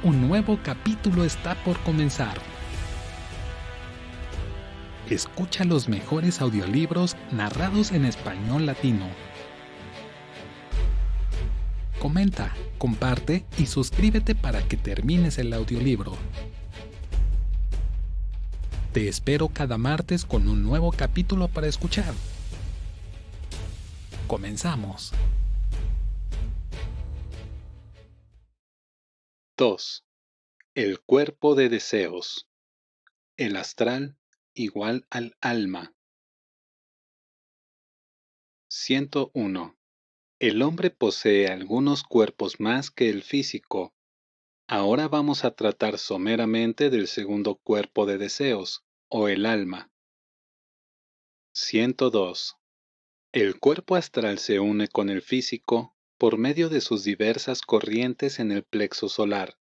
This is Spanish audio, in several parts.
Un nuevo capítulo está por comenzar. Escucha los mejores audiolibros narrados en español latino. Comenta, comparte y suscríbete para que termines el audiolibro. Te espero cada martes con un nuevo capítulo para escuchar. Comenzamos. 2. El cuerpo de deseos. El astral igual al alma. 101. El hombre posee algunos cuerpos más que el físico. Ahora vamos a tratar someramente del segundo cuerpo de deseos, o el alma. 102. El cuerpo astral se une con el físico por medio de sus diversas corrientes en el plexo solar.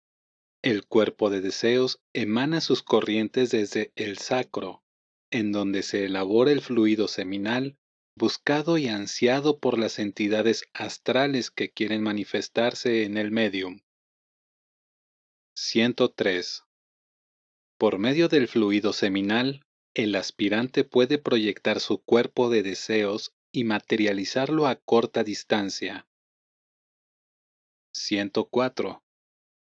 El cuerpo de deseos emana sus corrientes desde el sacro, en donde se elabora el fluido seminal, buscado y ansiado por las entidades astrales que quieren manifestarse en el medium. 103. Por medio del fluido seminal, el aspirante puede proyectar su cuerpo de deseos y materializarlo a corta distancia. 104.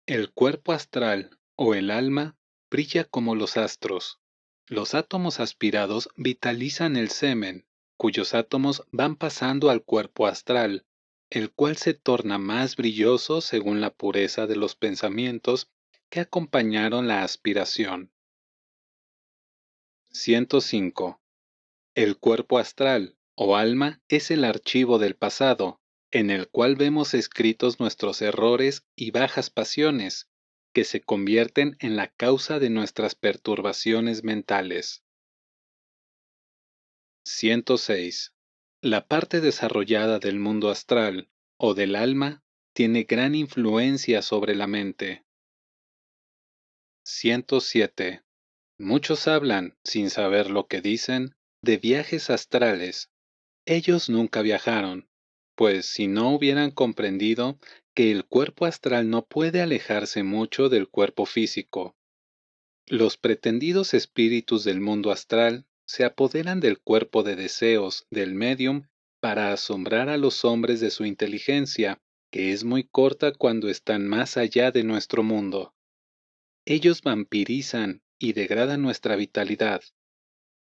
El cuerpo astral, o el alma, brilla como los astros. Los átomos aspirados vitalizan el semen, cuyos átomos van pasando al cuerpo astral, el cual se torna más brilloso según la pureza de los pensamientos que acompañaron la aspiración. 105. El cuerpo astral, o alma, es el archivo del pasado, en el cual vemos escritos nuestros errores y bajas pasiones, que se convierten en la causa de nuestras perturbaciones mentales. 106. La parte desarrollada del mundo astral, o del alma, tiene gran influencia sobre la mente. 107. Muchos hablan, sin saber lo que dicen, de viajes astrales. Ellos nunca viajaron, pues si no hubieran comprendido que el cuerpo astral no puede alejarse mucho del cuerpo físico. Los pretendidos espíritus del mundo astral se apoderan del cuerpo de deseos del médium para asombrar a los hombres de su inteligencia, que es muy corta cuando están más allá de nuestro mundo. Ellos vampirizan y degradan nuestra vitalidad.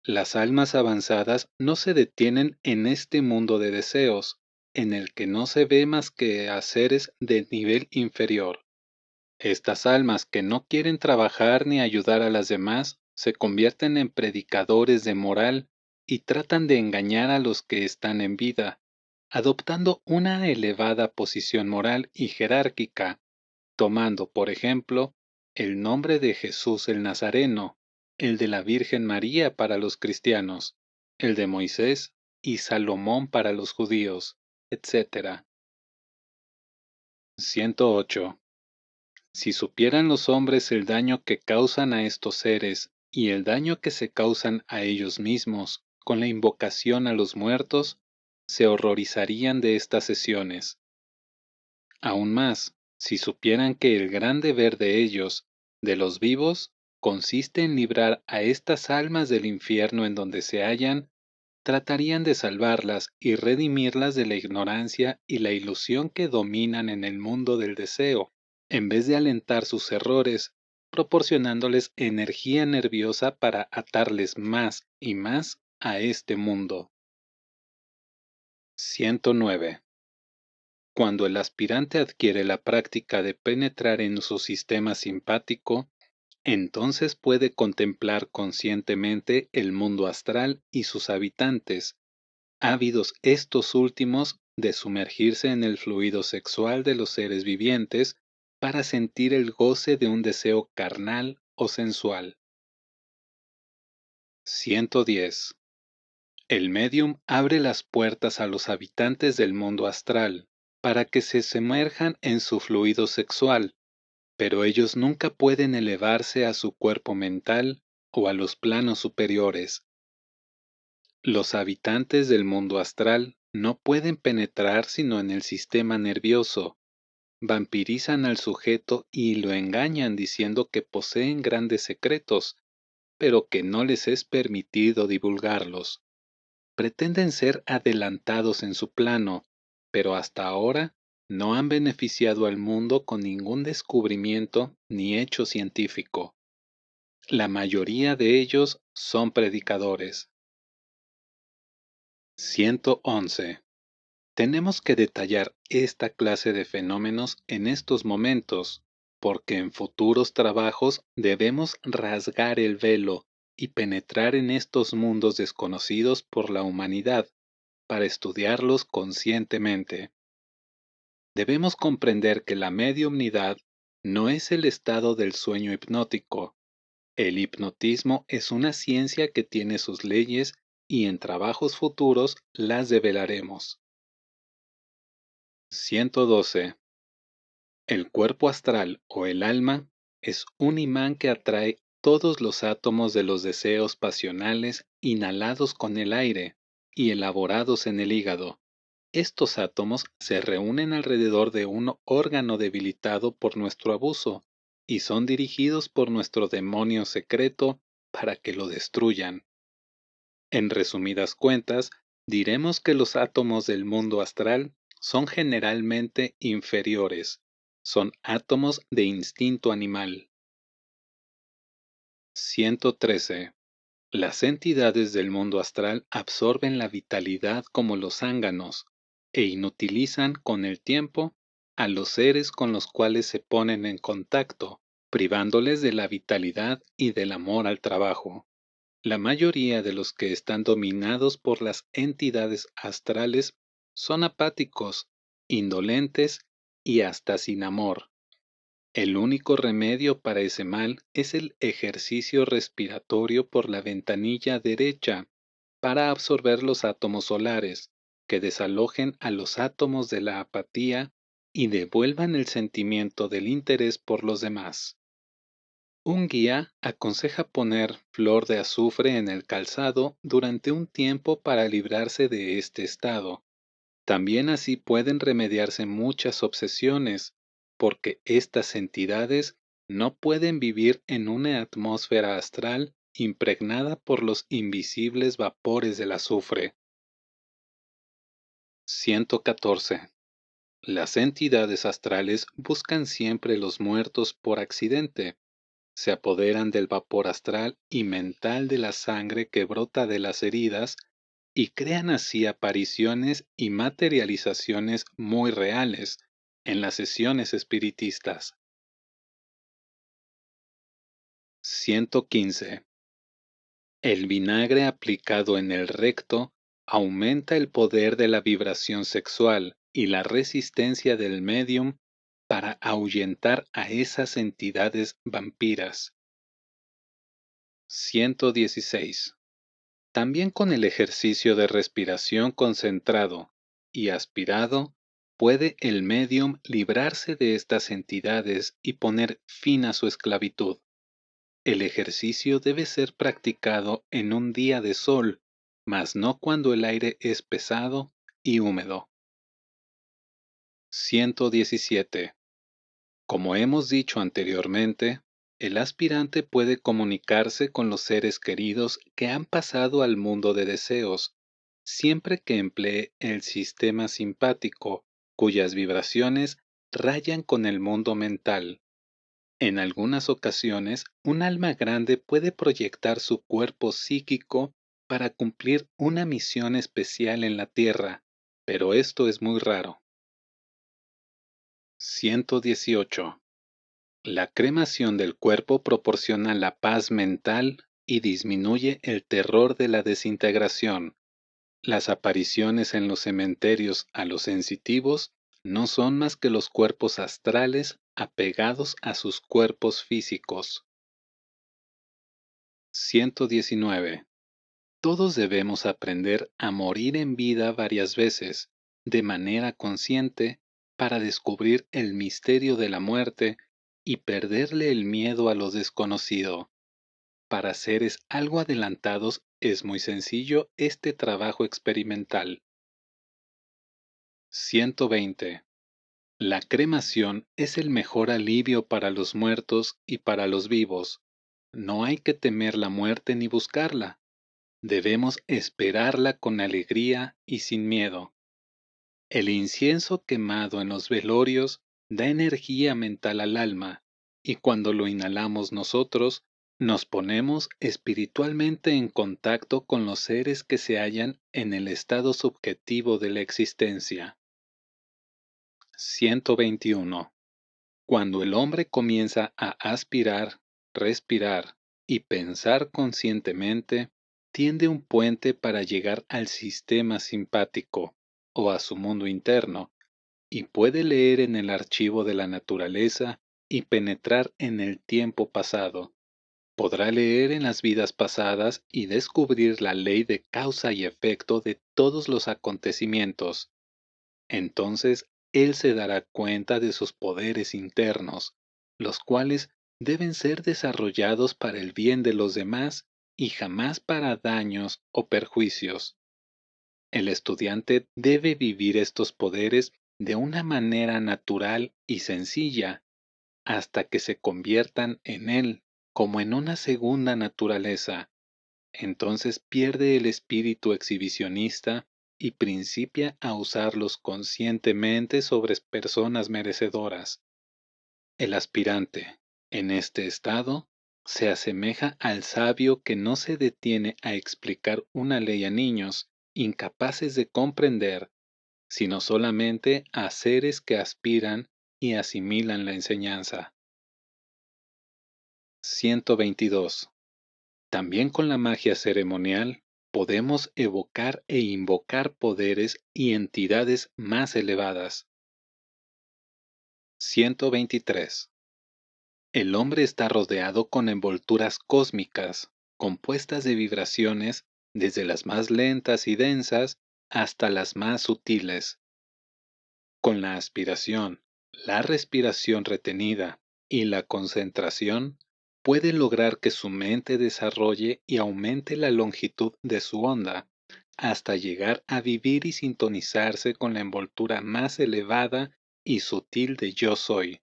Las almas avanzadas no se detienen en este mundo de deseos, en el que no se ve más que a seres de nivel inferior. Estas almas que no quieren trabajar ni ayudar a las demás se convierten en predicadores de moral y tratan de engañar a los que están en vida, adoptando una elevada posición moral y jerárquica, tomando, por ejemplo, el nombre de Jesús el Nazareno, el de la Virgen María para los cristianos, el de Moisés y Salomón para los judíos, etc. 108. Si supieran los hombres el daño que causan a estos seres y el daño que se causan a ellos mismos con la invocación a los muertos, se horrorizarían de estas sesiones. Aún más, si supieran que el gran deber de ellos, de los vivos, consiste en librar a estas almas del infierno en donde se hallan, tratarían de salvarlas y redimirlas de la ignorancia y la ilusión que dominan en el mundo del deseo, en vez de alentar sus errores, proporcionándoles energía nerviosa para atarles más y más a este mundo. 109. Cuando el aspirante adquiere la práctica de penetrar en su sistema simpático, entonces puede contemplar conscientemente el mundo astral y sus habitantes, ávidos estos últimos de sumergirse en el fluido sexual de los seres vivientes para sentir el goce de un deseo carnal o sensual. 110. El medium abre las puertas a los habitantes del mundo astral para que se sumerjan en su fluido sexual, pero ellos nunca pueden elevarse a su cuerpo mental o a los planos superiores. Los habitantes del mundo astral no pueden penetrar sino en el sistema nervioso, vampirizan al sujeto y lo engañan diciendo que poseen grandes secretos, pero que no les es permitido divulgarlos. Pretenden ser adelantados en su plano, pero hasta ahora no han beneficiado al mundo con ningún descubrimiento ni hecho científico. La mayoría de ellos son predicadores. 111. Tenemos que detallar esta clase de fenómenos en estos momentos, porque en futuros trabajos debemos rasgar el velo y penetrar en estos mundos desconocidos por la humanidad para estudiarlos conscientemente. Debemos comprender que la mediumnidad no es el estado del sueño hipnótico. El hipnotismo es una ciencia que tiene sus leyes y en trabajos futuros las develaremos. 112. El cuerpo astral o el alma es un imán que atrae todos los átomos de los deseos pasionales inhalados con el aire y elaborados en el hígado. Estos átomos se reúnen alrededor de un órgano debilitado por nuestro abuso y son dirigidos por nuestro demonio secreto para que lo destruyan. En resumidas cuentas, diremos que los átomos del mundo astral son generalmente inferiores. Son átomos de instinto animal. 113. Las entidades del mundo astral absorben la vitalidad como los zánganos e inutilizan con el tiempo a los seres con los cuales se ponen en contacto, privándoles de la vitalidad y del amor al trabajo. La mayoría de los que están dominados por las entidades astrales son apáticos, indolentes y hasta sin amor. El único remedio para ese mal es el ejercicio respiratorio por la ventanilla derecha para absorber los átomos solares, que desalojen a los átomos de la apatía y devuelvan el sentimiento del interés por los demás. Un guía aconseja poner flor de azufre en el calzado durante un tiempo para librarse de este estado. También así pueden remediarse muchas obsesiones, porque estas entidades no pueden vivir en una atmósfera astral impregnada por los invisibles vapores del azufre. 114. Las entidades astrales buscan siempre los muertos por accidente. Se apoderan del vapor astral y mental de la sangre que brota de las heridas y crean así apariciones y materializaciones muy reales en las sesiones espiritistas. 115. El vinagre aplicado en el recto aumenta el poder de la vibración sexual y la resistencia del médium para ahuyentar a esas entidades vampiras. 116. También con el ejercicio de respiración concentrado y aspirado, puede el médium librarse de estas entidades y poner fin a su esclavitud. El ejercicio debe ser practicado en un día de sol, mas no cuando el aire es pesado y húmedo. 117. Como hemos dicho anteriormente, el aspirante puede comunicarse con los seres queridos que han pasado al mundo de deseos, siempre que emplee el sistema simpático, cuyas vibraciones rayan con el mundo mental. En algunas ocasiones, un alma grande puede proyectar su cuerpo psíquico para cumplir una misión especial en la Tierra, pero esto es muy raro. 118. La cremación del cuerpo proporciona la paz mental y disminuye el terror de la desintegración. Las apariciones en los cementerios a los sensitivos no son más que los cuerpos astrales apegados a sus cuerpos físicos. 119. Todos debemos aprender a morir en vida varias veces, de manera consciente, para descubrir el misterio de la muerte y perderle el miedo a lo desconocido. Para seres algo adelantados es muy sencillo este trabajo experimental. 120. La cremación es el mejor alivio para los muertos y para los vivos. No hay que temer la muerte ni buscarla. Debemos esperarla con alegría y sin miedo. El incienso quemado en los velorios da energía mental al alma, y cuando lo inhalamos nosotros, nos ponemos espiritualmente en contacto con los seres que se hallan en el estado subjetivo de la existencia. 121. Cuando el hombre comienza a aspirar, respirar y pensar conscientemente, tiende un puente para llegar al sistema simpático o a su mundo interno, y puede leer en el archivo de la naturaleza y penetrar en el tiempo pasado. Podrá leer en las vidas pasadas y descubrir la ley de causa y efecto de todos los acontecimientos. Entonces él se dará cuenta de sus poderes internos, los cuales deben ser desarrollados para el bien de los demás y jamás para daños o perjuicios. El estudiante debe vivir estos poderes de una manera natural y sencilla, hasta que se conviertan en él, como en una segunda naturaleza. Entonces pierde el espíritu exhibicionista y principia a usarlos conscientemente sobre personas merecedoras. El aspirante, en este estado, se asemeja al sabio que no se detiene a explicar una ley a niños incapaces de comprender, sino solamente a seres que aspiran y asimilan la enseñanza. 122. También con la magia ceremonial podemos evocar e invocar poderes y entidades más elevadas. 123. El hombre está rodeado con envolturas cósmicas, compuestas de vibraciones desde las más lentas y densas hasta las más sutiles. Con la aspiración, la respiración retenida y la concentración, puede lograr que su mente desarrolle y aumente la longitud de su onda, hasta llegar a vivir y sintonizarse con la envoltura más elevada y sutil de yo soy.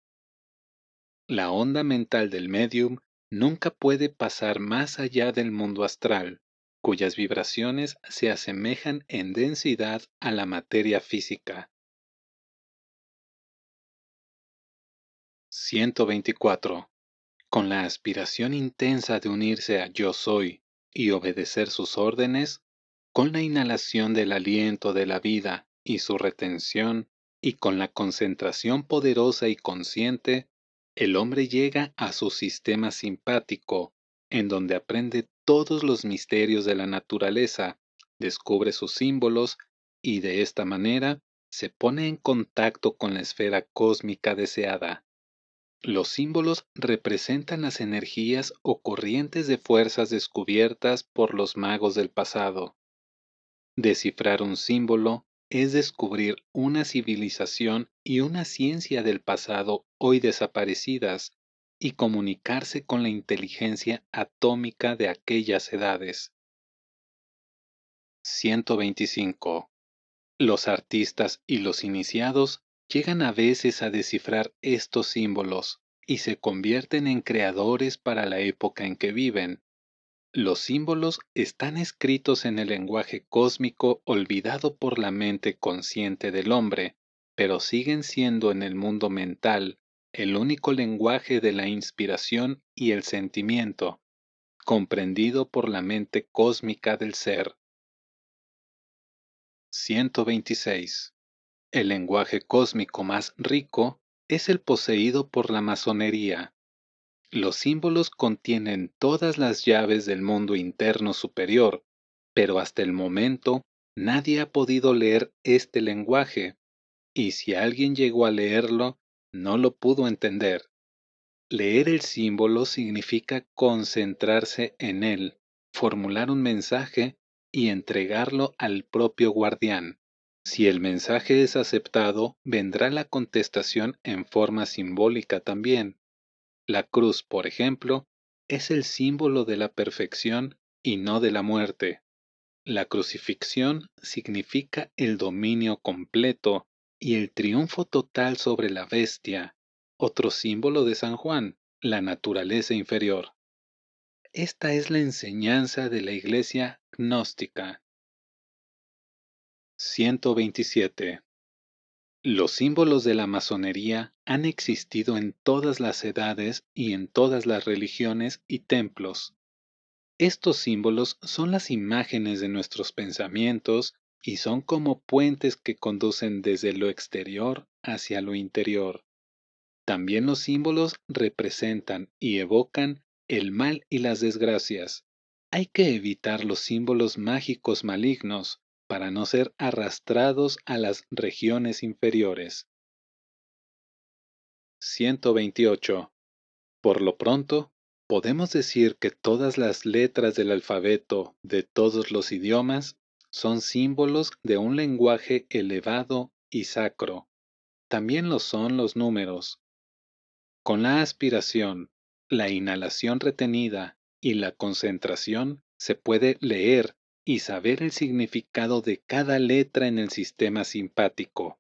La onda mental del médium nunca puede pasar más allá del mundo astral, cuyas vibraciones se asemejan en densidad a la materia física. 124. Con la aspiración intensa de unirse a Yo Soy y obedecer sus órdenes, con la inhalación del aliento de la vida y su retención, y con la concentración poderosa y consciente, el hombre llega a su sistema simpático, en donde aprende todos los misterios de la naturaleza, descubre sus símbolos y de esta manera se pone en contacto con la esfera cósmica deseada. Los símbolos representan las energías o corrientes de fuerzas descubiertas por los magos del pasado. Descifrar un símbolo es descubrir una civilización y una ciencia del pasado hoy desaparecidas y comunicarse con la inteligencia atómica de aquellas edades. 125. Los artistas y los iniciados llegan a veces a descifrar estos símbolos y se convierten en creadores para la época en que viven. Los símbolos están escritos en el lenguaje cósmico olvidado por la mente consciente del hombre, pero siguen siendo en el mundo mental el único lenguaje de la inspiración y el sentimiento, comprendido por la mente cósmica del ser. 126. El lenguaje cósmico más rico es el poseído por la masonería. Los símbolos contienen todas las llaves del mundo interno superior, pero hasta el momento nadie ha podido leer este lenguaje, y si alguien llegó a leerlo, no lo pudo entender. Leer el símbolo significa concentrarse en él, formular un mensaje y entregarlo al propio guardián. Si el mensaje es aceptado, vendrá la contestación en forma simbólica también. La cruz, por ejemplo, es el símbolo de la perfección y no de la muerte. La crucifixión significa el dominio completo y el triunfo total sobre la bestia, otro símbolo de San Juan, la naturaleza inferior. Esta es la enseñanza de la Iglesia gnóstica. 127. Los símbolos de la masonería han existido en todas las edades y en todas las religiones y templos. Estos símbolos son las imágenes de nuestros pensamientos y son como puentes que conducen desde lo exterior hacia lo interior. También los símbolos representan y evocan el mal y las desgracias. Hay que evitar los símbolos mágicos malignos para no ser arrastrados a las regiones inferiores. 128. Por lo pronto, podemos decir que todas las letras del alfabeto de todos los idiomas son símbolos de un lenguaje elevado y sacro. También lo son los números. Con la aspiración, la inhalación retenida y la concentración se puede leer y saber el significado de cada letra en el sistema simpático.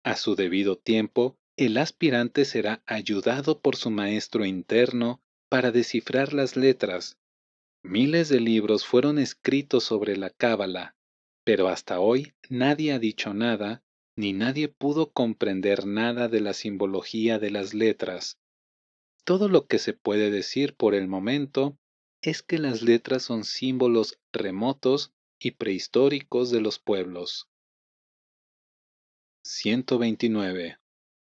A su debido tiempo, el aspirante será ayudado por su maestro interno para descifrar las letras. Miles de libros fueron escritos sobre la cábala, pero hasta hoy nadie ha dicho nada, ni nadie pudo comprender nada de la simbología de las letras. Todo lo que se puede decir por el momento es que las letras son símbolos remotos y prehistóricos de los pueblos. 129.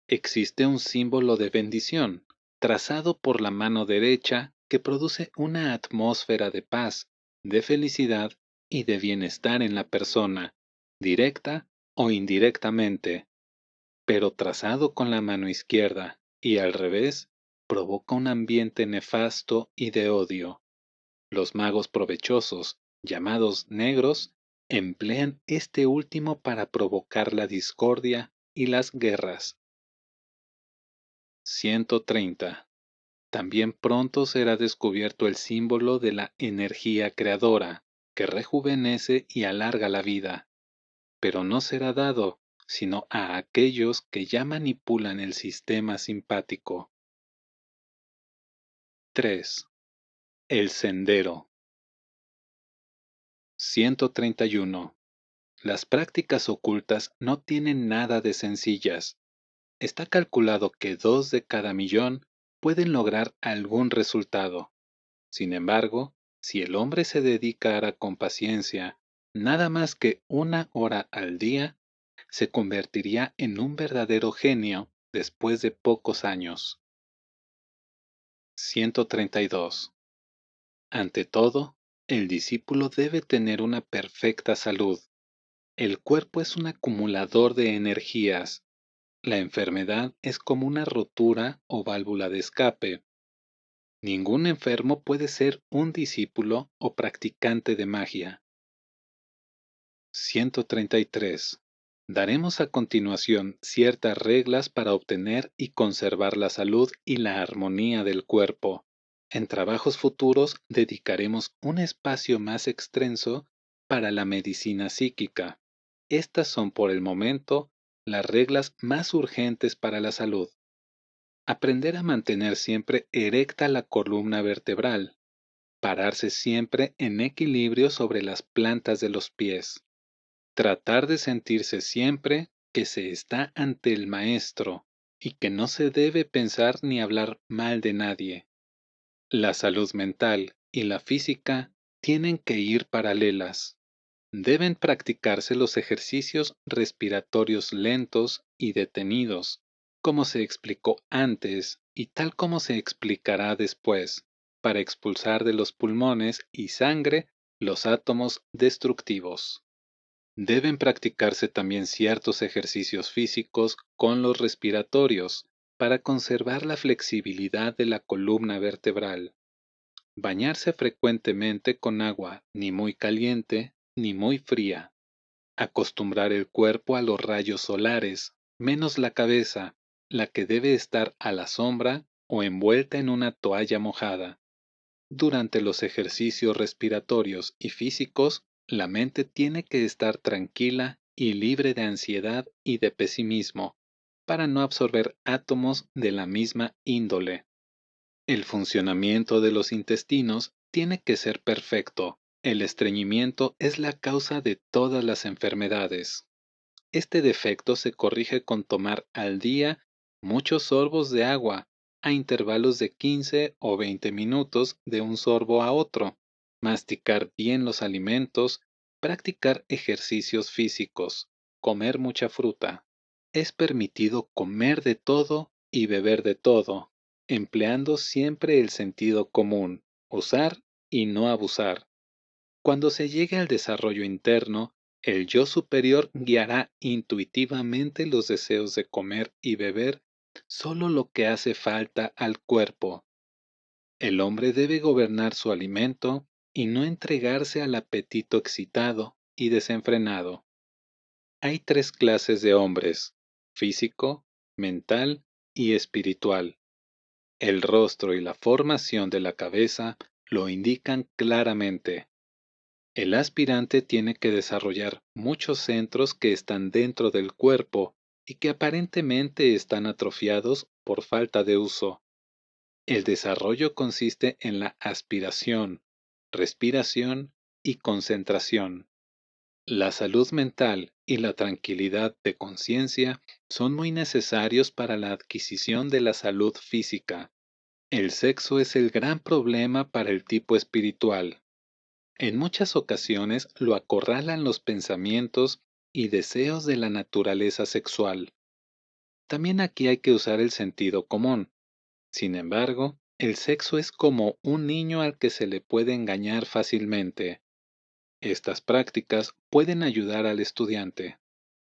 Existe un símbolo de bendición, trazado por la mano derecha, que produce una atmósfera de paz, de felicidad y de bienestar en la persona, directa o indirectamente, pero trazado con la mano izquierda y al revés, provoca un ambiente nefasto y de odio. Los magos provechosos, llamados negros, emplean este último para provocar la discordia y las guerras. 130. También pronto será descubierto el símbolo de la energía creadora, que rejuvenece y alarga la vida, pero no será dado sino a aquellos que ya manipulan el sistema simpático. 3. El sendero. 131. Las prácticas ocultas no tienen nada de sencillas. Está calculado que 2 de cada millón pueden lograr algún resultado. Sin embargo, si el hombre se dedicara con paciencia nada más que 1 hora al día, se convertiría en un verdadero genio después de pocos años. 132. Ante todo, el discípulo debe tener una perfecta salud. El cuerpo es un acumulador de energías. La enfermedad es como una rotura o válvula de escape. Ningún enfermo puede ser un discípulo o practicante de magia. 133. Daremos a continuación ciertas reglas para obtener y conservar la salud y la armonía del cuerpo. En trabajos futuros dedicaremos un espacio más extenso para la medicina psíquica. Estas son por el momento las reglas más urgentes para la salud. Aprender a mantener siempre erecta la columna vertebral. Pararse siempre en equilibrio sobre las plantas de los pies. Tratar de sentirse siempre que se está ante el maestro y que no se debe pensar ni hablar mal de nadie. La salud mental y la física tienen que ir paralelas. Deben practicarse los ejercicios respiratorios lentos y detenidos, como se explicó antes y tal como se explicará después, para expulsar de los pulmones y sangre los átomos destructivos. Deben practicarse también ciertos ejercicios físicos con los respiratorios para conservar la flexibilidad de la columna vertebral. Bañarse frecuentemente con agua ni muy caliente ni muy fría. Acostumbrar el cuerpo a los rayos solares, menos la cabeza, la que debe estar a la sombra o envuelta en una toalla mojada. Durante los ejercicios respiratorios y físicos, la mente tiene que estar tranquila y libre de ansiedad y de pesimismo, para no absorber átomos de la misma índole. El funcionamiento de los intestinos tiene que ser perfecto. El estreñimiento es la causa de todas las enfermedades. Este defecto se corrige con tomar al día muchos sorbos de agua, a intervalos de 15 o 20 minutos de un sorbo a otro, masticar bien los alimentos, practicar ejercicios físicos, comer mucha fruta. Es permitido comer de todo y beber de todo, empleando siempre el sentido común, usar y no abusar. Cuando se llegue al desarrollo interno, el yo superior guiará intuitivamente los deseos de comer y beber solo lo que hace falta al cuerpo. El hombre debe gobernar su alimento y no entregarse al apetito excitado y desenfrenado. Hay tres clases de hombres: físico, mental y espiritual. El rostro y la formación de la cabeza lo indican claramente. El aspirante tiene que desarrollar muchos centros que están dentro del cuerpo y que aparentemente están atrofiados por falta de uso. El desarrollo consiste en la aspiración, respiración y concentración. La salud mental y la tranquilidad de conciencia son muy necesarios para la adquisición de la salud física. El sexo es el gran problema para el tipo espiritual. En muchas ocasiones lo acorralan los pensamientos y deseos de la naturaleza sexual. También aquí hay que usar el sentido común. Sin embargo, el sexo es como un niño al que se le puede engañar fácilmente. Estas prácticas pueden ayudar al estudiante.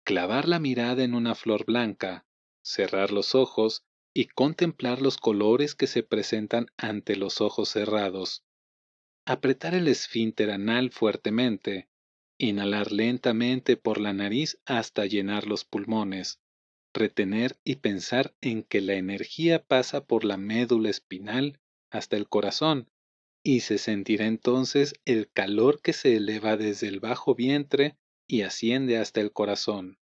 Clavar la mirada en una flor blanca, cerrar los ojos y contemplar los colores que se presentan ante los ojos cerrados. Apretar el esfínter anal fuertemente. Inhalar lentamente por la nariz hasta llenar los pulmones. Retener y pensar en que la energía pasa por la médula espinal hasta el corazón y se sentirá entonces el calor que se eleva desde el bajo vientre y asciende hasta el corazón.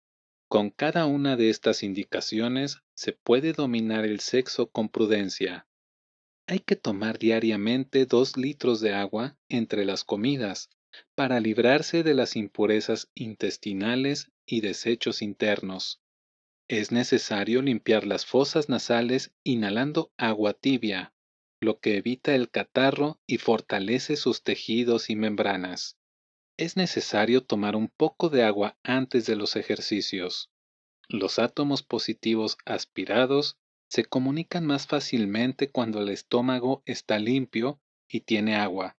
Con cada una de estas indicaciones se puede dominar el sexo con prudencia. Hay que tomar diariamente 2 litros de agua entre las comidas para librarse de las impurezas intestinales y desechos internos. Es necesario limpiar las fosas nasales inhalando agua tibia, lo que evita el catarro y fortalece sus tejidos y membranas. Es necesario tomar un poco de agua antes de los ejercicios. Los átomos positivos aspirados se comunican más fácilmente cuando el estómago está limpio y tiene agua.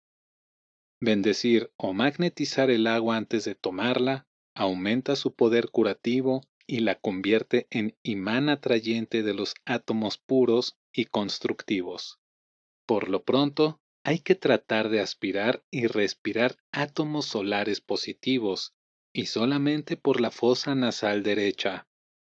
Bendecir o magnetizar el agua antes de tomarla aumenta su poder curativo y la convierte en imán atrayente de los átomos puros y constructivos. Por lo pronto, hay que tratar de aspirar y respirar átomos solares positivos, y solamente por la fosa nasal derecha.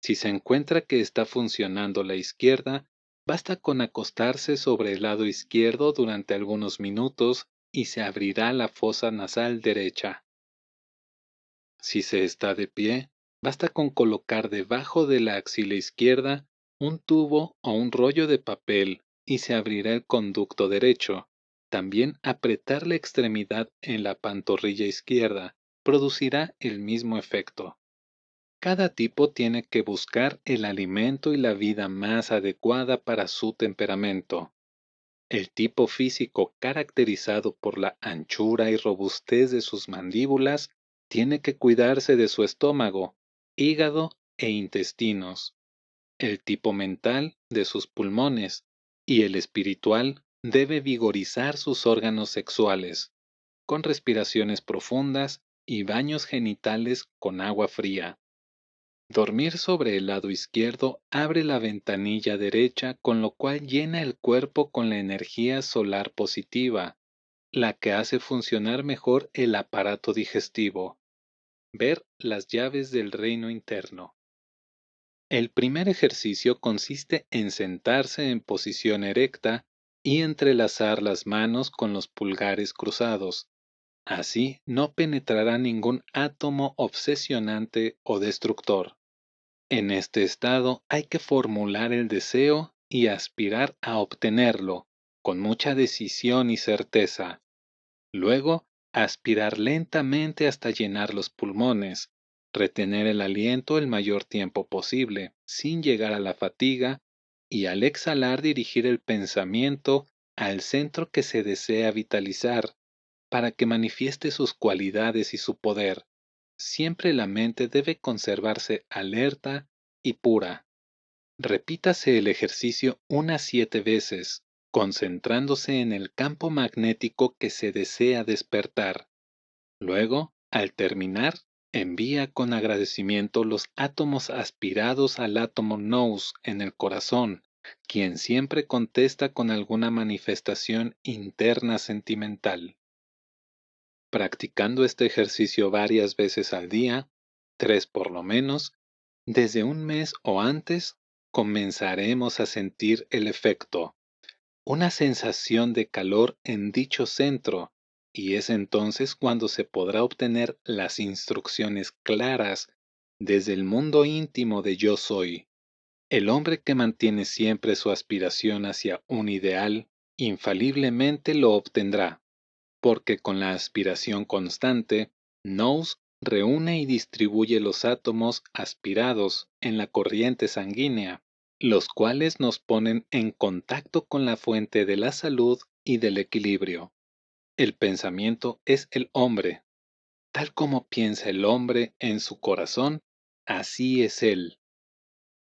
Si se encuentra que está funcionando la izquierda, basta con acostarse sobre el lado izquierdo durante algunos minutos y se abrirá la fosa nasal derecha. Si se está de pie, basta con colocar debajo de la axila izquierda un tubo o un rollo de papel y se abrirá el conducto derecho. También apretar la extremidad en la pantorrilla izquierda producirá el mismo efecto. Cada tipo tiene que buscar el alimento y la vida más adecuada para su temperamento. El tipo físico caracterizado por la anchura y robustez de sus mandíbulas tiene que cuidarse de su estómago, hígado e intestinos. El tipo mental de sus pulmones y el espiritual debe vigorizar sus órganos sexuales, con respiraciones profundas y baños genitales con agua fría. Dormir sobre el lado izquierdo abre la ventanilla derecha, con lo cual llena el cuerpo con la energía solar positiva, la que hace funcionar mejor el aparato digestivo. Ver las llaves del reino interno. El primer ejercicio consiste en sentarse en posición erecta y entrelazar las manos con los pulgares cruzados. Así no penetrará ningún átomo obsesionante o destructor. En este estado hay que formular el deseo y aspirar a obtenerlo, con mucha decisión y certeza. Luego, aspirar lentamente hasta llenar los pulmones, retener el aliento el mayor tiempo posible, sin llegar a la fatiga, y al exhalar dirigir el pensamiento al centro que se desea vitalizar, para que manifieste sus cualidades y su poder. Siempre la mente debe conservarse alerta y pura. Repítase el ejercicio unas 7 veces, concentrándose en el campo magnético que se desea despertar. Luego, al terminar, envía con agradecimiento los átomos aspirados al átomo nous en el corazón, quien siempre contesta con alguna manifestación interna sentimental. Practicando este ejercicio varias veces al día, 3 por lo menos, desde un mes o antes, comenzaremos a sentir el efecto, una sensación de calor en dicho centro, y es entonces cuando se podrá obtener las instrucciones claras desde el mundo íntimo de yo soy. El hombre que mantiene siempre su aspiración hacia un ideal, infaliblemente lo obtendrá, porque con la aspiración constante, Nous reúne y distribuye los átomos aspirados en la corriente sanguínea, los cuales nos ponen en contacto con la fuente de la salud y del equilibrio. El pensamiento es el hombre. Tal como piensa el hombre en su corazón, así es él.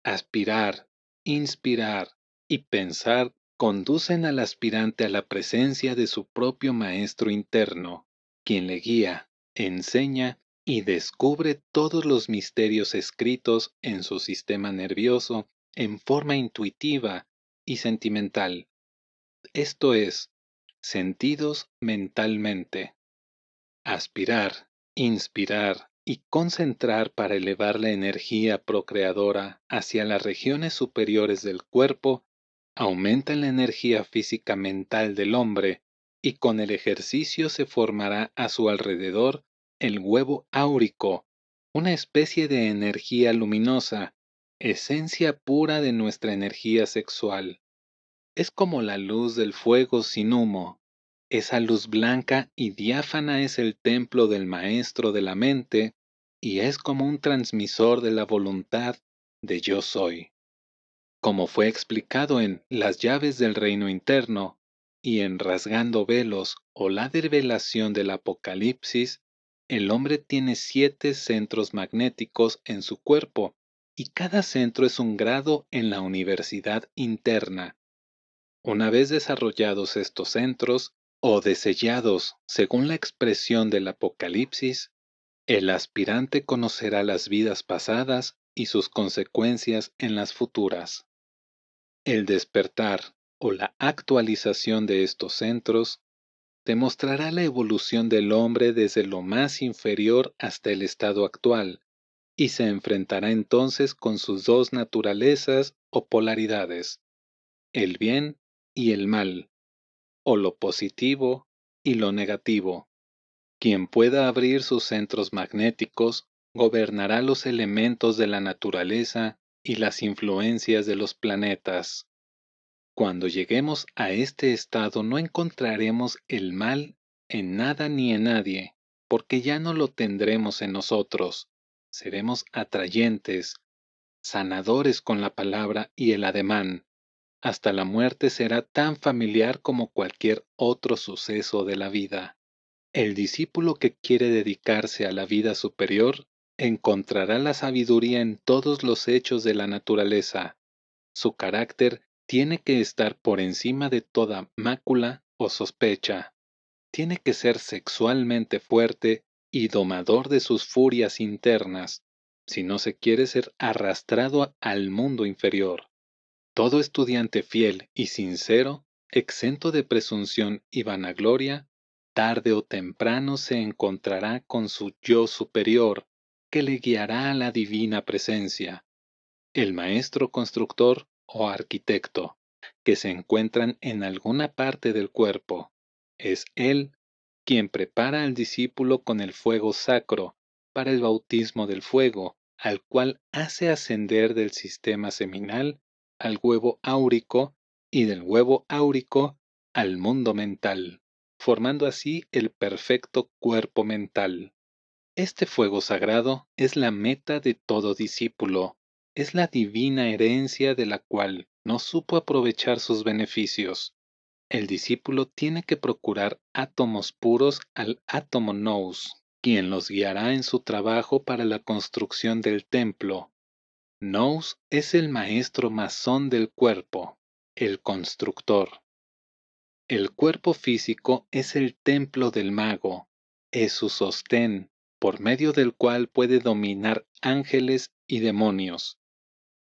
Aspirar, inspirar y pensar conducen al aspirante a la presencia de su propio maestro interno, quien le guía, enseña y descubre todos los misterios escritos en su sistema nervioso en forma intuitiva y sentimental, esto es, sentidos mentalmente. Aspirar, inspirar y concentrar para elevar la energía procreadora hacia las regiones superiores del cuerpo aumentan la energía física mental del hombre y con el ejercicio se formará a su alrededor el huevo áurico, una especie de energía luminosa, esencia pura de nuestra energía sexual. Es como la luz del fuego sin humo. Esa luz blanca y diáfana es el templo del maestro de la mente y es como un transmisor de la voluntad de yo soy. Como fue explicado en Las llaves del reino interno y en Rasgando velos o la revelación del Apocalipsis, el hombre tiene 7 centros magnéticos en su cuerpo y cada centro es un grado en la universidad interna. Una vez desarrollados estos centros, o desellados según la expresión del Apocalipsis, el aspirante conocerá las vidas pasadas y sus consecuencias en las futuras. El despertar o la actualización de estos centros demostrará la evolución del hombre desde lo más inferior hasta el estado actual, y se enfrentará entonces con sus dos naturalezas o polaridades, el bien y el mal, o lo positivo y lo negativo. Quien pueda abrir sus centros magnéticos gobernará los elementos de la naturaleza y las influencias de los planetas. Cuando lleguemos a este estado no encontraremos el mal en nada ni en nadie, porque ya no lo tendremos en nosotros. Seremos atrayentes, sanadores con la palabra y el ademán. Hasta la muerte será tan familiar como cualquier otro suceso de la vida. El discípulo que quiere dedicarse a la vida superior encontrará la sabiduría en todos los hechos de la naturaleza. Su carácter tiene que estar por encima de toda mácula o sospecha. Tiene que ser sexualmente fuerte y domador de sus furias internas, si no se quiere ser arrastrado al mundo inferior. Todo estudiante fiel y sincero, exento de presunción y vanagloria, tarde o temprano se encontrará con su yo superior, que le guiará a la divina presencia, el maestro constructor o arquitecto, que se encuentran en alguna parte del cuerpo. Es él quien prepara al discípulo con el fuego sacro para el bautismo del fuego, al cual hace ascender del sistema seminal al huevo áurico y del huevo áurico al mundo mental, formando así el perfecto cuerpo mental. Este fuego sagrado es la meta de todo discípulo, es la divina herencia de la cual no supo aprovechar sus beneficios. El discípulo tiene que procurar átomos puros al átomo nous, quien los guiará en su trabajo para la construcción del templo. Nous es el maestro masón del cuerpo, el constructor. El cuerpo físico es el templo del mago, es su sostén, por medio del cual puede dominar ángeles y demonios.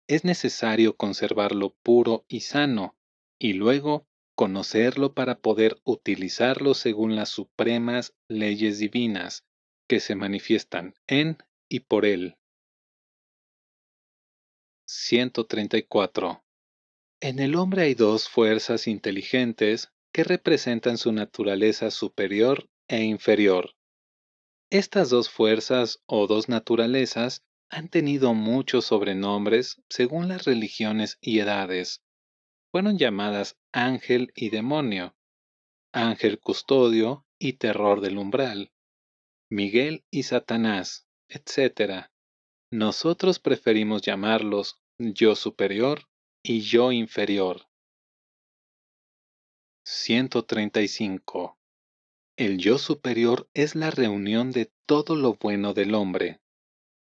Es necesario conservarlo puro y sano, y luego conocerlo para poder utilizarlo según las supremas leyes divinas que se manifiestan en y por él. 134. En el hombre hay dos fuerzas inteligentes que representan su naturaleza superior e inferior. Estas dos fuerzas o dos naturalezas han tenido muchos sobrenombres según las religiones y edades. Fueron llamadas ángel y demonio, ángel custodio y terror del umbral, Miguel y Satanás, etc. Nosotros preferimos llamarlos yo superior y yo inferior. 135. El yo superior es la reunión de todo lo bueno del hombre.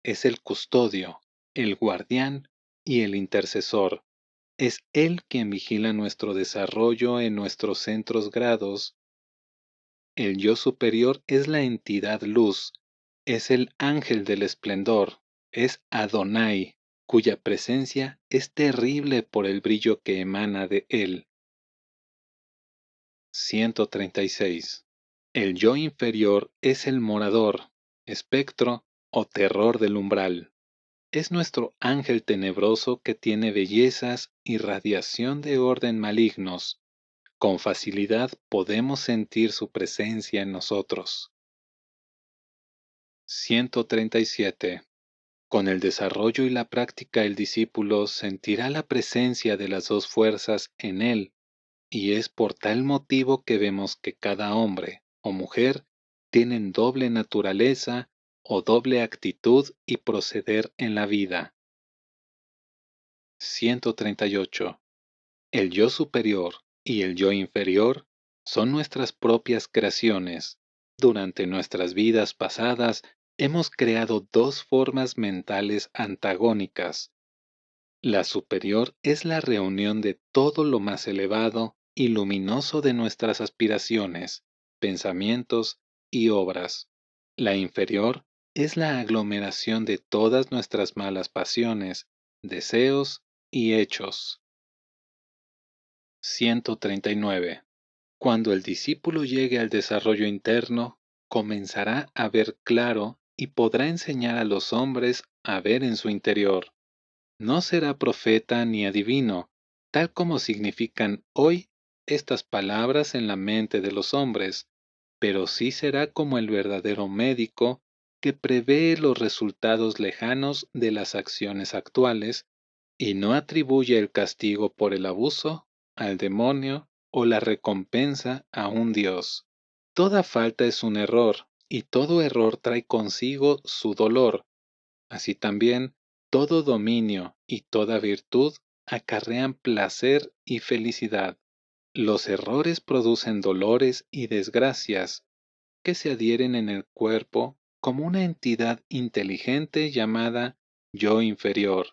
Es el custodio, el guardián y el intercesor. Es él quien vigila nuestro desarrollo en nuestros centros grados. El yo superior es la entidad luz, es el ángel del esplendor, es Adonai, cuya presencia es terrible por el brillo que emana de él. 136. El yo inferior es el morador, espectro o terror del umbral. Es nuestro ángel tenebroso que tiene bellezas y radiación de orden malignos. Con facilidad podemos sentir su presencia en nosotros. 137. Con el desarrollo y la práctica el discípulo sentirá la presencia de las dos fuerzas en él, y es por tal motivo que vemos que cada hombre o mujer tienen doble naturaleza o doble actitud y proceder en la vida. 138. El yo superior y el yo inferior son nuestras propias creaciones. Durante nuestras vidas pasadas hemos creado dos formas mentales antagónicas. La superior es la reunión de todo lo más elevado y luminoso de nuestras aspiraciones, pensamientos y obras. La inferior es la aglomeración de todas nuestras malas pasiones, deseos y hechos. 139. Cuando el discípulo llegue al desarrollo interno, comenzará a ver claro y podrá enseñar a los hombres a ver en su interior. No será profeta ni adivino, tal como significan hoy estas palabras en la mente de los hombres, pero sí será como el verdadero médico que prevé los resultados lejanos de las acciones actuales y no atribuye el castigo por el abuso al demonio o la recompensa a un Dios. Toda falta es un error, y todo error trae consigo su dolor. Así también, todo dominio y toda virtud acarrean placer y felicidad. Los errores producen dolores y desgracias que se adhieren en el cuerpo como una entidad inteligente llamada yo inferior.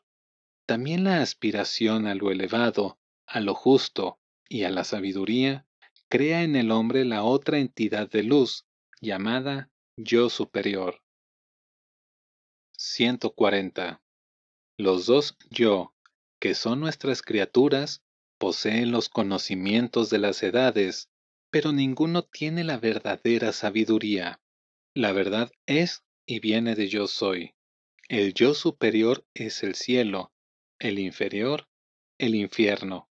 También la aspiración a lo elevado, a lo justo y a la sabiduría crea en el hombre la otra entidad de luz, llamada yo superior. 140. Los dos yo, que son nuestras criaturas, poseen los conocimientos de las edades, pero ninguno tiene la verdadera sabiduría. La verdad es y viene de yo soy. El yo superior es el cielo, el inferior, el infierno.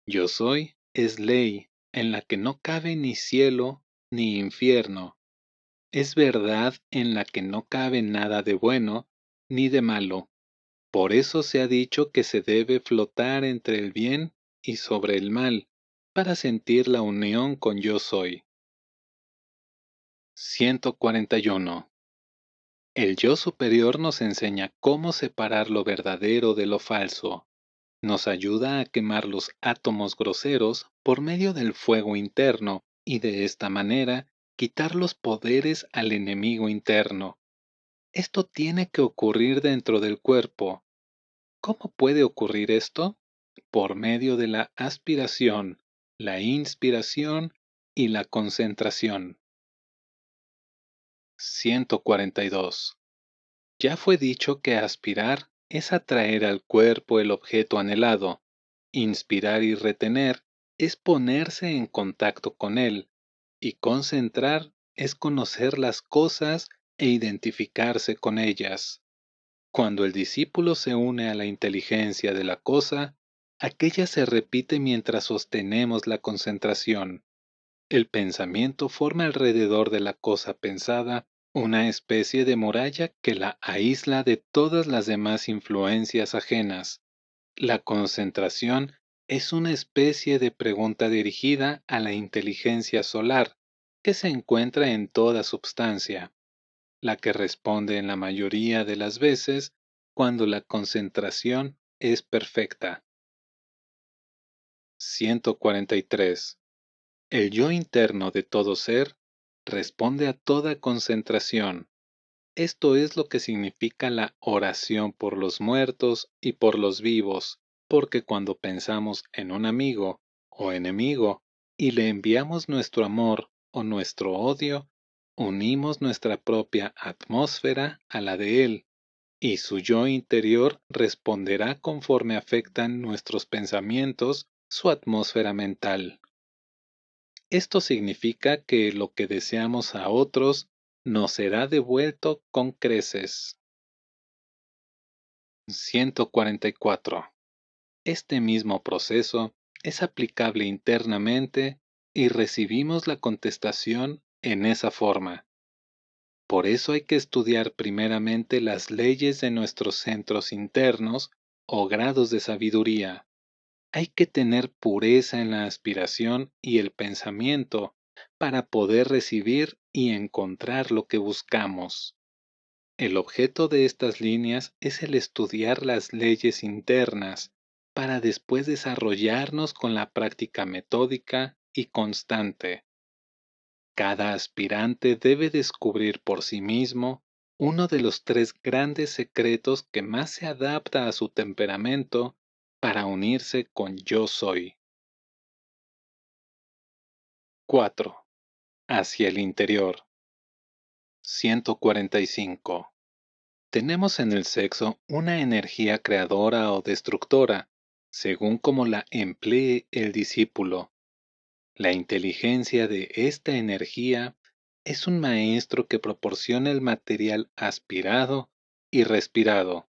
Yo soy es ley, en la que no cabe ni cielo ni infierno. Es verdad en la que no cabe nada de bueno ni de malo. Por eso se ha dicho que se debe flotar entre el bien y sobre el mal, para sentir la unión con Yo Soy. 141. El Yo Superior nos enseña cómo separar lo verdadero de lo falso. Nos ayuda a quemar los átomos groseros por medio del fuego interno y de esta manera quitar los poderes al enemigo interno. Esto tiene que ocurrir dentro del cuerpo. ¿Cómo puede ocurrir esto? Por medio de la aspiración, la inspiración y la concentración. 142. Ya fue dicho que aspirar es atraer al cuerpo el objeto anhelado. Inspirar y retener es ponerse en contacto con él. Y concentrar es conocer las cosas e identificarse con ellas. Cuando el discípulo se une a la inteligencia de la cosa, aquella se repite mientras sostenemos la concentración. El pensamiento forma alrededor de la cosa pensada una especie de muralla que la aísla de todas las demás influencias ajenas. La concentración es una especie de pregunta dirigida a la inteligencia solar, que se encuentra en toda substancia, la que responde en la mayoría de las veces cuando la concentración es perfecta. 143. El yo interno de todo ser responde a toda concentración. Esto es lo que significa la oración por los muertos y por los vivos, porque cuando pensamos en un amigo o enemigo y le enviamos nuestro amor o nuestro odio, unimos nuestra propia atmósfera a la de él, y su yo interior responderá conforme afectan nuestros pensamientos su atmósfera mental. Esto significa que lo que deseamos a otros nos será devuelto con creces. 144. Este mismo proceso es aplicable internamente y recibimos la contestación en esa forma. Por eso hay que estudiar primeramente las leyes de nuestros centros internos o grados de sabiduría. Hay que tener pureza en la aspiración y el pensamiento para poder recibir y encontrar lo que buscamos. El objeto de estas líneas es el estudiar las leyes internas para después desarrollarnos con la práctica metódica y constante. Cada aspirante debe descubrir por sí mismo uno de los tres grandes secretos que más se adapta a su temperamento para unirse con Yo Soy. 4. Hacia el interior. 145. Tenemos en el sexo una energía creadora o destructora, según como la emplee el discípulo. La inteligencia de esta energía es un maestro que proporciona el material aspirado y respirado.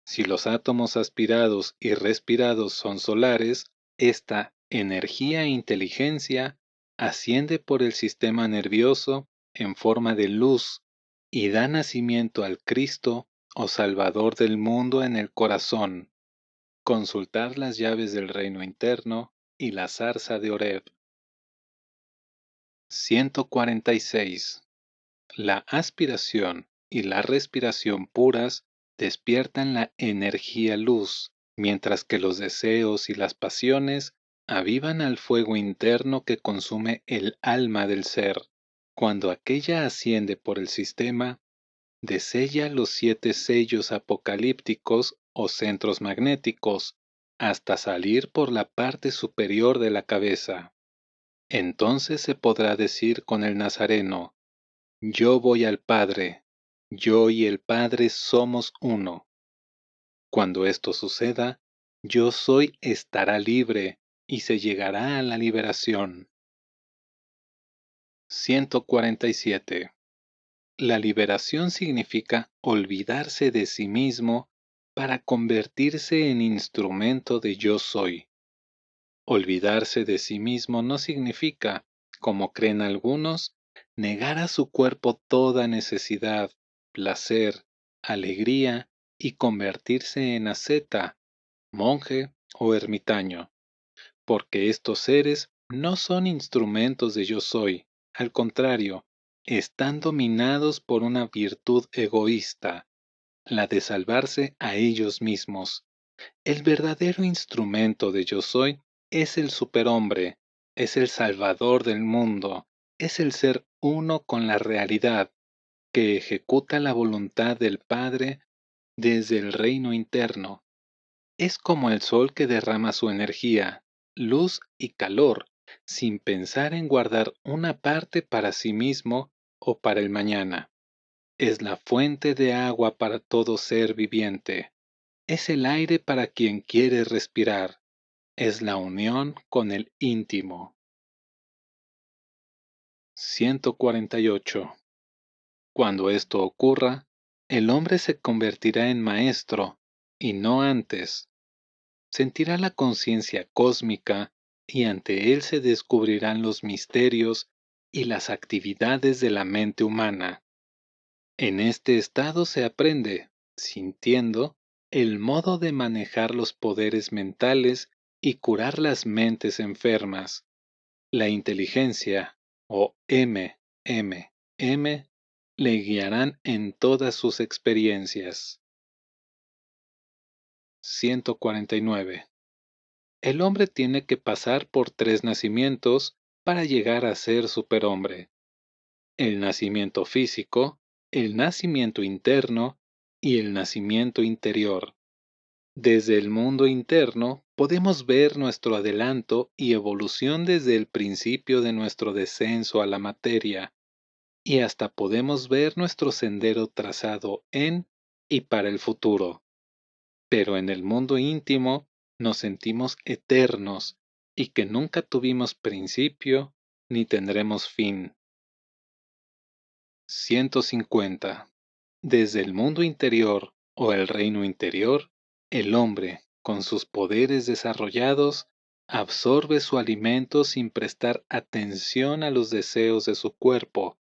Si los átomos aspirados y respirados son solares, esta energía e inteligencia asciende por el sistema nervioso en forma de luz y da nacimiento al Cristo o Salvador del mundo en el corazón. Consultar las llaves del reino interno y la zarza de Oreb. 146. La aspiración y la respiración puras despiertan la energía luz, mientras que los deseos y las pasiones avivan al fuego interno que consume el alma del ser. Cuando aquella asciende por el sistema, desella los 7 sellos apocalípticos o centros magnéticos, hasta salir por la parte superior de la cabeza. Entonces se podrá decir con el nazareno: yo voy al Padre, yo y el Padre somos uno. Cuando esto suceda, Yo Soy estará libre y se llegará a la liberación. 147. La liberación significa olvidarse de sí mismo para convertirse en instrumento de Yo Soy. Olvidarse de sí mismo no significa como creen algunos, negar a su cuerpo toda necesidad, placer, alegría y convertirse en asceta, monje o ermitaño, porque estos seres no son instrumentos de yo soy, al contrario, están dominados por una virtud egoísta, la de salvarse a ellos mismos. El verdadero instrumento de yo soy es el superhombre, es el salvador del mundo, es el ser uno con la realidad, que ejecuta la voluntad del Padre desde el reino interno. Es como el sol que derrama su energía, luz y calor, sin pensar en guardar una parte para sí mismo o para el mañana. Es la fuente de agua para todo ser viviente. Es el aire para quien quiere respirar. Es la unión con el íntimo. 148. Cuando esto ocurra, el hombre se convertirá en maestro, y no antes. Sentirá la conciencia cósmica, y ante él se descubrirán los misterios y las actividades de la mente humana. En este estado se aprende, sintiendo, el modo de manejar los poderes mentales y curar las mentes enfermas. La inteligencia, o M, le guiarán en todas sus experiencias. 149. El hombre tiene que pasar por 3 nacimientos para llegar a ser superhombre: el nacimiento físico, el nacimiento interno y el nacimiento interior. Desde el mundo interno podemos ver nuestro adelanto y evolución desde el principio de nuestro descenso a la materia, y hasta podemos ver nuestro sendero trazado en y para el futuro. Pero en el mundo íntimo nos sentimos eternos y que nunca tuvimos principio ni tendremos fin. 150. Desde el mundo interior o el reino interior, el hombre, con sus poderes desarrollados, absorbe su alimento sin prestar atención a los deseos de su cuerpo,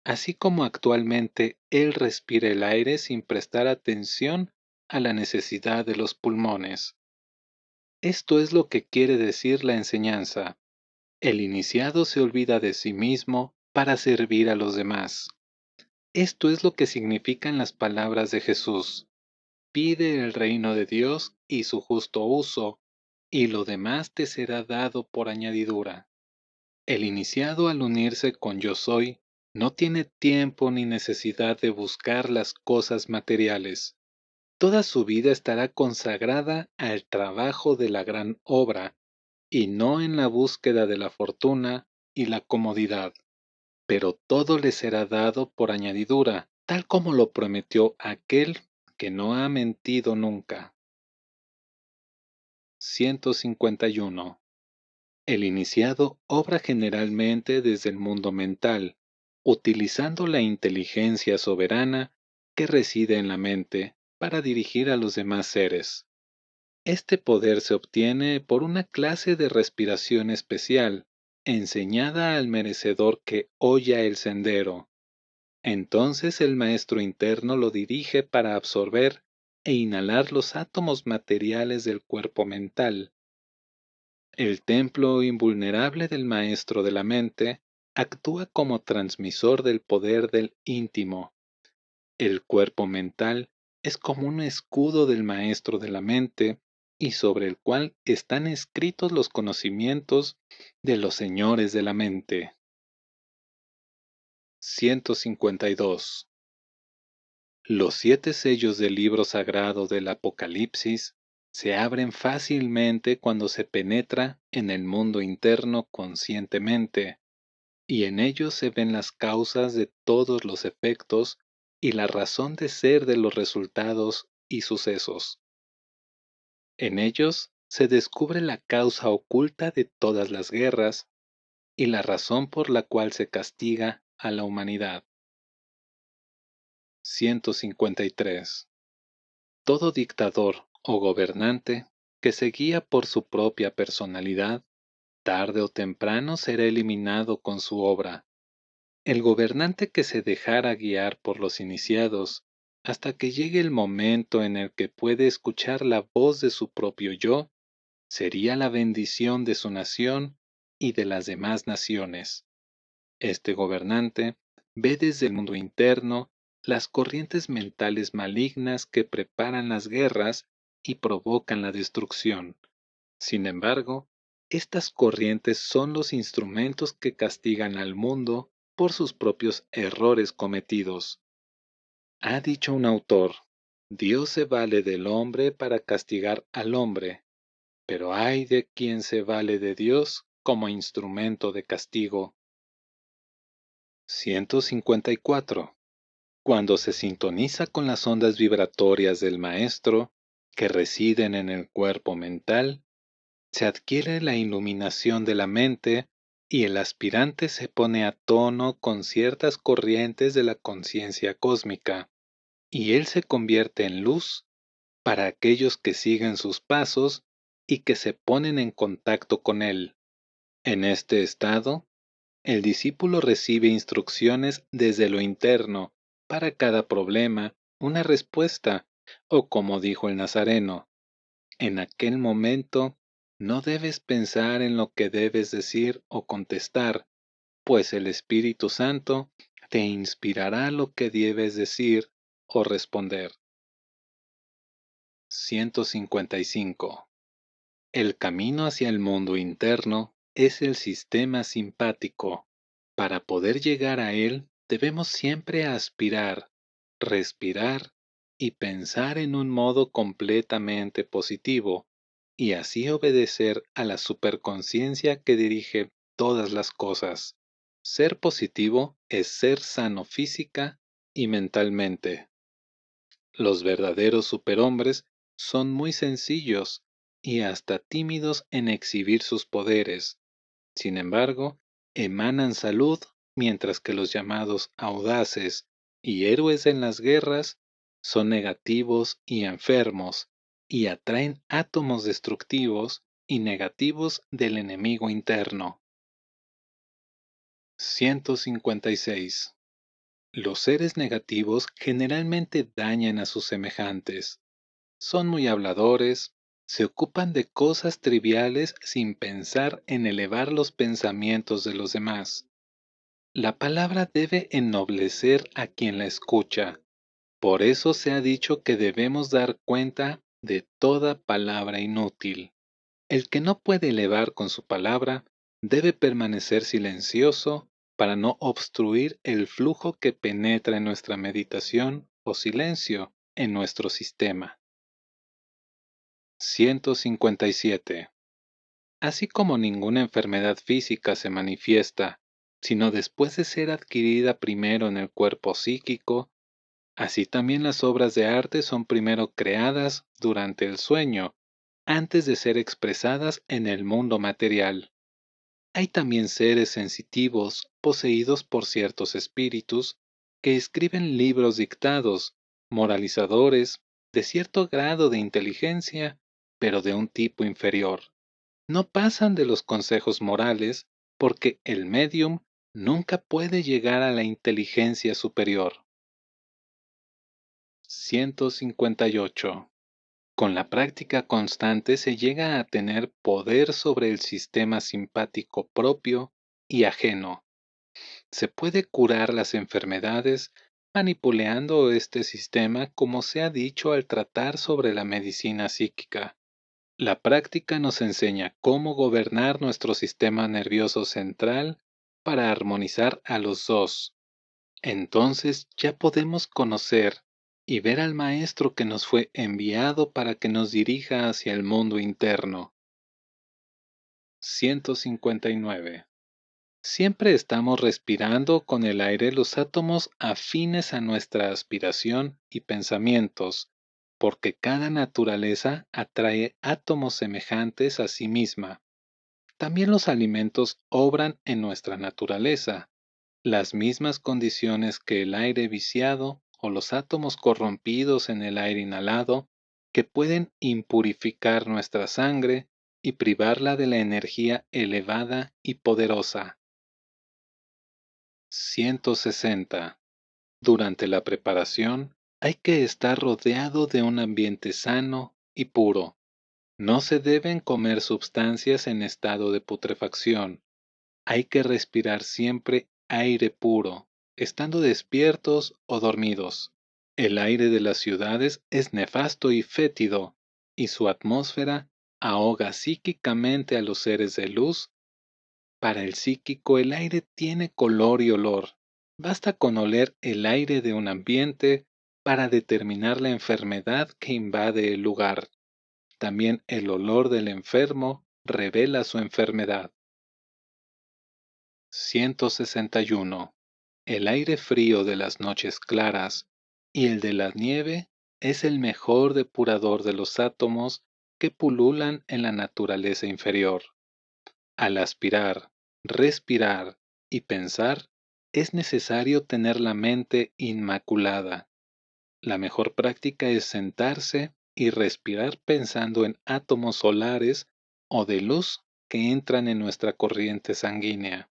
así como actualmente él respira el aire sin prestar atención a la necesidad de los pulmones. Esto es lo que quiere decir la enseñanza. El iniciado se olvida de sí mismo para servir a los demás. Esto es lo que significan las palabras de Jesús: pide el reino de Dios y su justo uso, y lo demás te será dado por añadidura. El iniciado, al unirse con Yo Soy, no tiene tiempo ni necesidad de buscar las cosas materiales. Toda su vida estará consagrada al trabajo de la gran obra, y no en la búsqueda de la fortuna y la comodidad. Pero todo le será dado por añadidura, tal como lo prometió aquel que no ha mentido nunca. 151. El iniciado obra generalmente desde el mundo mental, utilizando la inteligencia soberana que reside en la mente para dirigir a los demás seres. Este poder se obtiene por una clase de respiración especial, enseñada al merecedor que holla el sendero. Entonces el maestro interno lo dirige para absorber e inhalar los átomos materiales del cuerpo mental. El templo invulnerable del maestro de la mente actúa como transmisor del poder del íntimo. El cuerpo mental es como un escudo del maestro de la mente, y sobre el cual están escritos los conocimientos de los señores de la mente. 152. Los 7 sellos del libro sagrado del Apocalipsis se abren fácilmente cuando se penetra en el mundo interno conscientemente, y en ellos se ven las causas de todos los efectos y la razón de ser de los resultados y sucesos. En ellos se descubre la causa oculta de todas las guerras y la razón por la cual se castiga a la humanidad. 153. Todo dictador o gobernante que se guía por su propia personalidad tarde o temprano será eliminado con su obra. El gobernante que se dejara guiar por los iniciados hasta que llegue el momento en el que puede escuchar la voz de su propio yo, sería la bendición de su nación y de las demás naciones. Este gobernante ve desde el mundo interno las corrientes mentales malignas que preparan las guerras y provocan la destrucción. Sin embargo, estas corrientes son los instrumentos que castigan al mundo por sus propios errores cometidos. Ha dicho un autor, Dios se vale del hombre para castigar al hombre, pero ay de quien se vale de Dios como instrumento de castigo. 154. Cuando se sintoniza con las ondas vibratorias del maestro, que residen en el cuerpo mental, se adquiere la iluminación de la mente y el aspirante se pone a tono con ciertas corrientes de la conciencia cósmica, y él se convierte en luz para aquellos que siguen sus pasos y que se ponen en contacto con él. En este estado, el discípulo recibe instrucciones desde lo interno para cada problema, una respuesta, o como dijo el Nazareno, en aquel momento no debes pensar en lo que debes decir o contestar, pues el Espíritu Santo te inspirará lo que debes decir o responder. 155. El camino hacia el mundo interno es el sistema simpático. Para poder llegar a él, debemos siempre aspirar, respirar y pensar en un modo completamente positivo, y así obedecer a la superconciencia que dirige todas las cosas. Ser positivo es ser sano física y mentalmente. Los verdaderos superhombres son muy sencillos y hasta tímidos en exhibir sus poderes. Sin embargo, emanan salud, mientras que los llamados audaces y héroes en las guerras son negativos y enfermos, y atraen átomos destructivos y negativos del enemigo interno. 156. Los seres negativos generalmente dañan a sus semejantes. Son muy habladores, se ocupan de cosas triviales sin pensar en elevar los pensamientos de los demás. La palabra debe ennoblecer a quien la escucha. Por eso se ha dicho que debemos dar cuenta de toda palabra inútil. El que no puede elevar con su palabra debe permanecer silencioso para no obstruir el flujo que penetra en nuestra meditación o silencio en nuestro sistema. 157. Así como ninguna enfermedad física se manifiesta, sino después de ser adquirida primero en el cuerpo psíquico, así también las obras de arte son primero creadas durante el sueño, antes de ser expresadas en el mundo material. Hay también seres sensitivos, poseídos por ciertos espíritus, que escriben libros dictados, moralizadores, de cierto grado de inteligencia, pero de un tipo inferior. No pasan de los consejos morales porque el medium nunca puede llegar a la inteligencia superior. 158. Con la práctica constante se llega a tener poder sobre el sistema simpático propio y ajeno. Se puede curar las enfermedades manipulando este sistema como se ha dicho al tratar sobre la medicina psíquica. La práctica nos enseña cómo gobernar nuestro sistema nervioso central para armonizar a los dos. Entonces ya podemos conocer y ver al Maestro que nos fue enviado para que nos dirija hacia el mundo interno. 159. Siempre estamos respirando con el aire los átomos afines a nuestra aspiración y pensamientos, porque cada naturaleza atrae átomos semejantes a sí misma. También los alimentos obran en nuestra naturaleza, las mismas condiciones que el aire viciado o los átomos corrompidos en el aire inhalado, que pueden impurificar nuestra sangre y privarla de la energía elevada y poderosa. 160. Durante la preparación, hay que estar rodeado de un ambiente sano y puro. No se deben comer sustancias en estado de putrefacción. Hay que respirar siempre aire puro, estando despiertos o dormidos. El aire de las ciudades es nefasto y fétido, y su atmósfera ahoga psíquicamente a los seres de luz. Para el psíquico el aire tiene color y olor. Basta con oler el aire de un ambiente para determinar la enfermedad que invade el lugar. También el olor del enfermo revela su enfermedad. 161. El aire frío de las noches claras y el de la nieve es el mejor depurador de los átomos que pululan en la naturaleza inferior. Al aspirar, respirar y pensar, es necesario tener la mente inmaculada. La mejor práctica es sentarse y respirar pensando en átomos solares o de luz que entran en nuestra corriente sanguínea.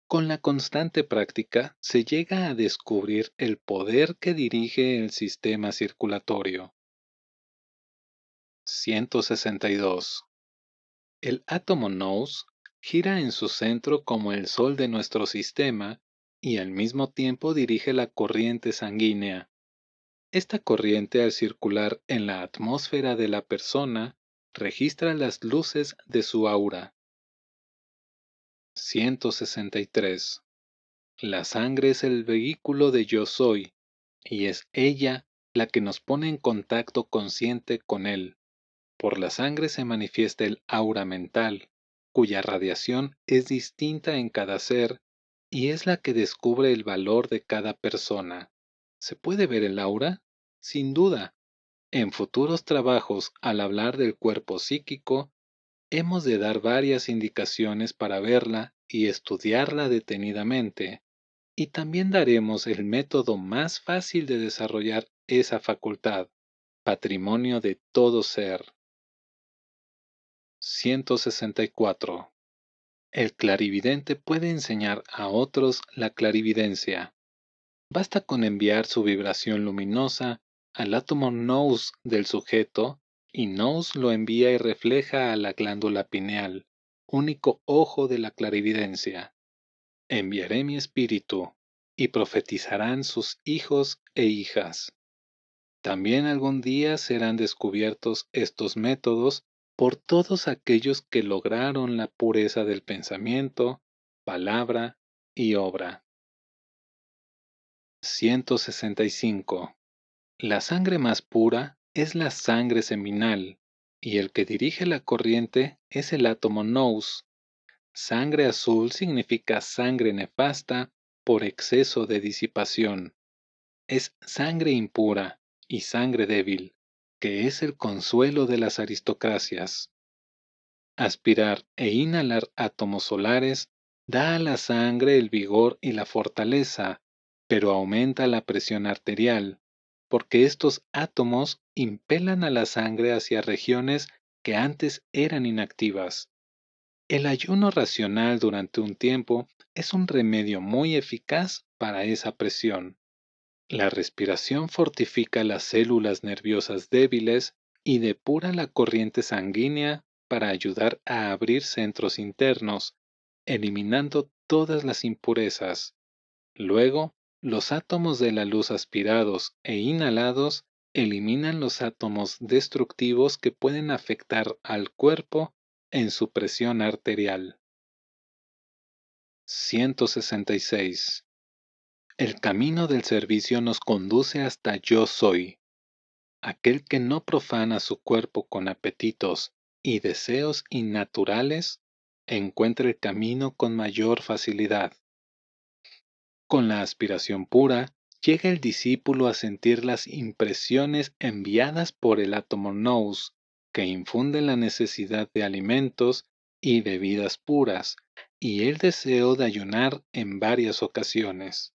Con la constante práctica se llega a descubrir el poder que dirige el sistema circulatorio. 162. El átomo nous gira en su centro como el sol de nuestro sistema y al mismo tiempo dirige la corriente sanguínea. Esta corriente, al circular en la atmósfera de la persona, registra las luces de su aura. 163. La sangre es el vehículo de Yo Soy, y es ella la que nos pone en contacto consciente con él. Por la sangre se manifiesta el aura mental, cuya radiación es distinta en cada ser y es la que descubre el valor de cada persona. ¿Se puede ver el aura? Sin duda. En futuros trabajos, al hablar del cuerpo psíquico, hemos de dar varias indicaciones para verla y estudiarla detenidamente, y también daremos el método más fácil de desarrollar esa facultad, patrimonio de todo ser. 164. El clarividente puede enseñar a otros la clarividencia. Basta con enviar su vibración luminosa al átomo nous del sujeto y nous lo envía y refleja a la glándula pineal, único ojo de la clarividencia. Enviaré mi espíritu y profetizarán sus hijos e hijas. También algún día serán descubiertos estos métodos por todos aquellos que lograron la pureza del pensamiento, palabra y obra. 165. La sangre más pura es la sangre seminal, y el que dirige la corriente es el átomo nous. Sangre azul significa sangre nefasta por exceso de disipación. Es sangre impura y sangre débil, que es el consuelo de las aristocracias. Aspirar e inhalar átomos solares da a la sangre el vigor y la fortaleza, pero aumenta la presión arterial, porque estos átomos impelan a la sangre hacia regiones que antes eran inactivas. El ayuno racional durante un tiempo es un remedio muy eficaz para esa presión. La respiración fortifica las células nerviosas débiles y depura la corriente sanguínea para ayudar a abrir centros internos, eliminando todas las impurezas. Luego, los átomos de la luz aspirados e inhalados eliminan los átomos destructivos que pueden afectar al cuerpo en su presión arterial. 166. El camino del servicio nos conduce hasta Yo Soy. Aquel que no profana su cuerpo con apetitos y deseos innaturales, encuentra el camino con mayor facilidad. Con la aspiración pura, llega el discípulo a sentir las impresiones enviadas por el átomo nous, que infunde la necesidad de alimentos y bebidas puras, y el deseo de ayunar en varias ocasiones.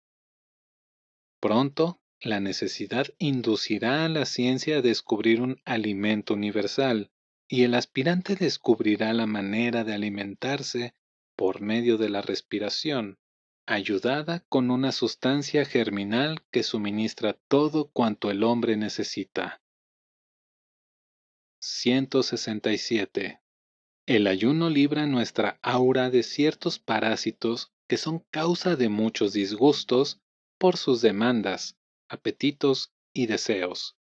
Pronto, la necesidad inducirá a la ciencia a descubrir un alimento universal, y el aspirante descubrirá la manera de alimentarse por medio de la respiración, ayudada con una sustancia germinal que suministra todo cuanto el hombre necesita. 167. El ayuno libra nuestra aura de ciertos parásitos que son causa de muchos disgustos por sus demandas, apetitos y deseos.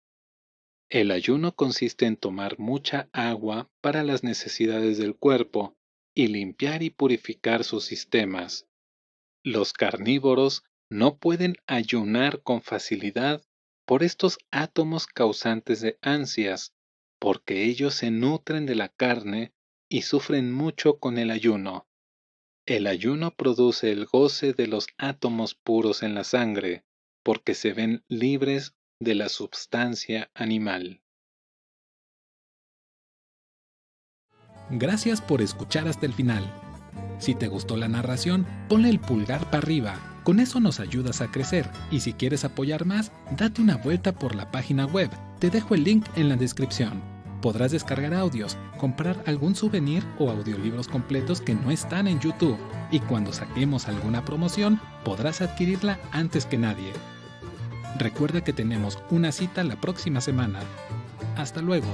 El ayuno consiste en tomar mucha agua para las necesidades del cuerpo y limpiar y purificar sus sistemas. Los carnívoros no pueden ayunar con facilidad por estos átomos causantes de ansias, porque ellos se nutren de la carne y sufren mucho con el ayuno. El ayuno produce el goce de los átomos puros en la sangre, porque se ven libres de la substancia animal. Gracias por escuchar hasta el final. Si te gustó la narración, ponle el pulgar para arriba. Con eso nos ayudas a crecer. Y si quieres apoyar más, date una vuelta por la página web. Te dejo el link en la descripción. Podrás descargar audios, comprar algún souvenir o audiolibros completos que no están en YouTube. Y cuando saquemos alguna promoción, podrás adquirirla antes que nadie. Recuerda que tenemos una cita la próxima semana. Hasta luego.